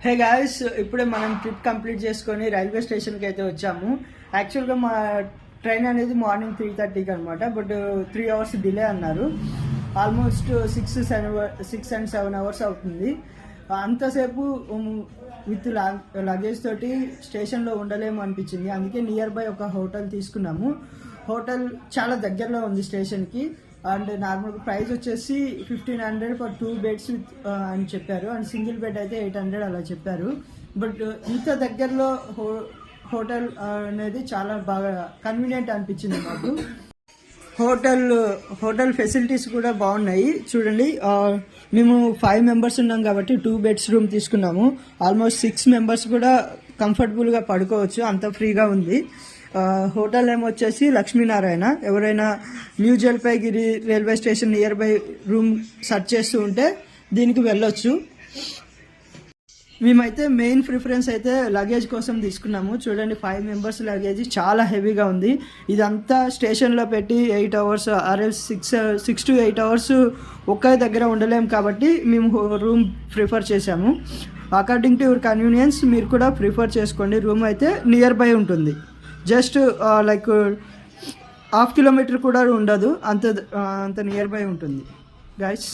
Hey guys, ఇప్పుడే మనం trip complete చేసుకొని రైల్వే స్టేషన్కి అయితే వచ్చాము. యాక్చువల్గా మా ట్రైన్ అనేది మార్నింగ్ 3:30కి అనమాట. బట్ 3 అవర్స్ డిలే అన్నారు. ఆల్మోస్ట్ 6 and 7 అవర్స్ అవుతుంది. అంతసేపు విత్ లగేజ్ తోటి స్టేషన్లో ఉండలేము అనిపించింది. అందుకే నియర్ బై ఒక హోటల్ తీసుకున్నాము. హోటల్ చాలా దగ్గరలో ఉంది స్టేషన్కి. అండ్ నార్మల్గా ప్రైస్ వచ్చేసి 1500 ఫర్ 2 బెడ్స్ విత్ అని చెప్పారు. అండ్ సింగిల్ బెడ్ అయితే 800 అలా చెప్పారు. బట్ ఇంత దగ్గరలో హోటల్ అనేది చాలా బాగా కన్వీనియంట్ అనిపించింది మాకు. హోటల్ ఫెసిలిటీస్ కూడా బాగున్నాయి. చూడండి, మేము 5 మెంబర్స్ ఉన్నాం కాబట్టి 2 బెడ్స్ రూమ్ తీసుకున్నాము. ఆల్మోస్ట్ 6 మెంబర్స్ కూడా కంఫర్టబుల్గా పడుకోవచ్చు, అంత ఫ్రీగా ఉంది. హోటల్ నేమ్ వచ్చేసి లక్ష్మీనారాయణ. ఎవరైనా new Jalpaiguri railway station nearby room search చేస్తూ ఉంటే దీనికి వెళ్ళొచ్చు. మేమైతే మెయిన్ ప్రిఫరెన్స్ అయితే లగేజ్ కోసం తీసుకున్నాము. చూడండి, 5 మెంబర్స్ లగేజ్ చాలా హెవీగా ఉంది. ఇదంతా స్టేషన్లో పెట్టి 8 అవర్స్ ఆర్ఎల్స్ 6 to 8 అవర్స్ ఒక్క దగ్గర ఉండలేము కాబట్టి మేము రూమ్ ప్రిఫర్ చేసాము. అకార్డింగ్ టు యువర్ కన్వీనియన్స్ మీరు కూడా ప్రిఫర్ చేసుకోండి. రూమ్ అయితే నియర్ బై ఉంటుంది. జస్ట్ లైక్ 1/2 కిలోమీటర్ కూడా ఉండదు, అంత నియర్ బై ఉంటుంది గైస్.